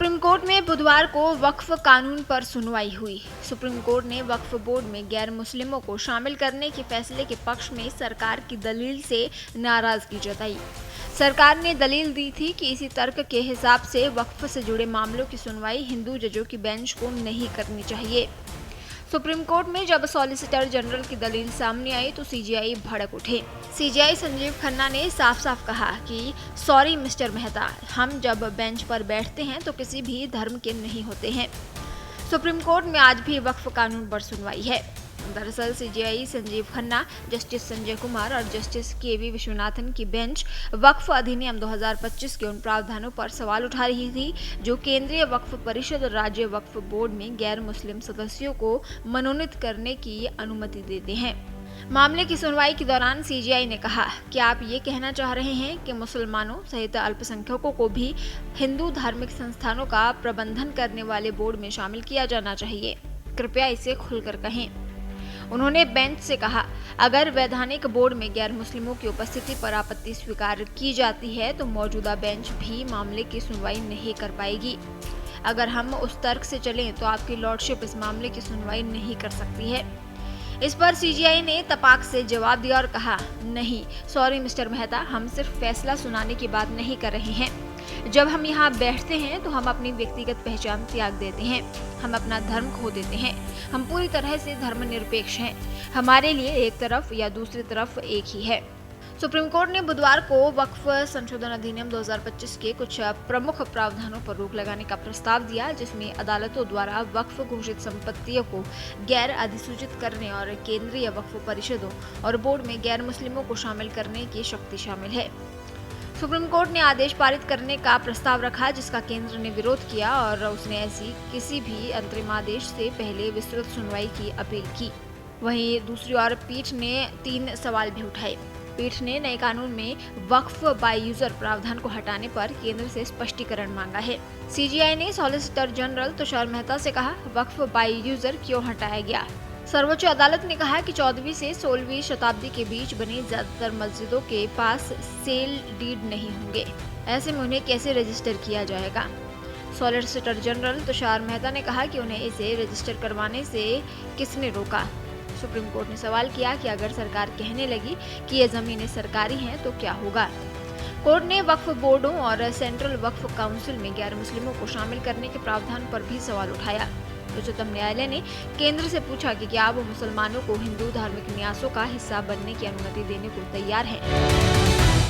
Supreme court में बुधवार को वक्फ कानून पर सुनवाई हुई। सुप्रीम कोर्ट ने वक्फ बोर्ड में गैर मुस्लिमों को शामिल करने के फैसले के पक्ष में सरकार की दलील से नाराजगी जताई। सरकार ने दलील दी थी कि इसी तर्क के हिसाब से वक्फ से जुड़े मामलों की सुनवाई हिंदू जजों की बेंच को नहीं करनी चाहिए। सुप्रीम कोर्ट में जब सॉलिसिटर जनरल की दलील सामने आई तो सीजेआई भड़क उठे। सीजेआई संजीव खन्ना ने साफ साफ कहा कि सॉरी मिस्टर मेहता, हम जब बेंच पर बैठते हैं तो किसी भी धर्म के नहीं होते हैं। सुप्रीम कोर्ट में आज भी वक्फ कानून पर सुनवाई है। दरअसल सीजेआई संजीव खन्ना, जस्टिस संजय कुमार और जस्टिस केवी विश्वनाथन की बेंच वक्फ अधिनियम 2025 के उन प्रावधानों पर सवाल उठा रही थी जो केंद्रीय वक्फ परिषद और राज्य वक्फ बोर्ड में गैर मुस्लिम सदस्यों को मनोनीत करने की अनुमति देते हैं। मामले की सुनवाई के दौरान सीजेआई ने कहा कि आप ये कहना चाह रहे हैं कि मुसलमानों सहित अल्पसंख्यकों को भी हिंदू धार्मिक संस्थानों का प्रबंधन करने वाले बोर्ड में शामिल किया जाना चाहिए। कृपया इसे खुलकर कहें। उन्होंने बेंच से कहा, अगर वैधानिक बोर्ड में गैर मुस्लिमों की उपस्थिति पर आपत्ति स्वीकार की जाती है तो मौजूदा बेंच भी मामले की सुनवाई नहीं कर पाएगी। अगर हम उस तर्क से चलें तो आपकी लॉर्डशिप इस मामले की सुनवाई नहीं कर सकती है। इस पर सीजेआई ने तपाक से जवाब दिया और कहा, नहीं सॉरी मिस्टर मेहता, हम सिर्फ फैसला सुनाने की बात नहीं कर रहे हैं। जब हम यहाँ बैठते हैं तो हम अपनी व्यक्तिगत पहचान त्याग देते हैं, हम अपना धर्म खो देते हैं। हम पूरी तरह से धर्मनिरपेक्ष हैं। हमारे लिए एक तरफ या दूसरी तरफ एक ही है। सुप्रीम कोर्ट ने बुधवार को वक्फ संशोधन अधिनियम 2025 के कुछ प्रमुख प्रावधानों पर रोक लगाने का प्रस्ताव दिया, जिसमें अदालतों द्वारा वक्फ घोषित संपत्तियों को गैर अधिसूचित करने और केंद्रीय वक्फ परिषदों और बोर्ड में गैर मुस्लिमों को शामिल करने की शक्ति शामिल है। सुप्रीम कोर्ट ने आदेश पारित करने का प्रस्ताव रखा, जिसका केंद्र ने विरोध किया और उसने ऐसी किसी भी अंतरिम आदेश से पहले विस्तृत सुनवाई की अपील की। वहीं दूसरी ओर पीठ ने 3 सवाल भी उठाए। पीठ ने नए कानून में वक्फ बाय यूजर प्रावधान को हटाने पर केंद्र से स्पष्टीकरण मांगा है। सीजेआई ने सॉलिसिटर जनरल तुषार मेहता से कहा, वक्फ बाय यूजर क्यों हटाया गया। सर्वोच्च अदालत ने कहा कि 14वीं से 16वीं शताब्दी के बीच बनी ज्यादातर मस्जिदों के पास सेल डीड नहीं होंगे, ऐसे में उन्हें कैसे रजिस्टर किया जाएगा। सॉलिसिटर जनरल तुषार मेहता ने कहा कि उन्हें इसे रजिस्टर करवाने से किसने रोका। सुप्रीम कोर्ट ने सवाल किया कि अगर सरकार कहने लगी कि ये जमीनें सरकारी हैं तो क्या होगा। कोर्ट ने वक्फ बोर्डों और सेंट्रल वक्फ काउंसिल में गैर मुस्लिमों को शामिल करने के प्रावधान पर भी सवाल उठाया। उच्चतम न्यायालय ने केंद्र से पूछा कि क्या वो मुसलमानों को हिंदू धार्मिक न्यासों का हिस्सा बनने की अनुमति देने को तैयार है।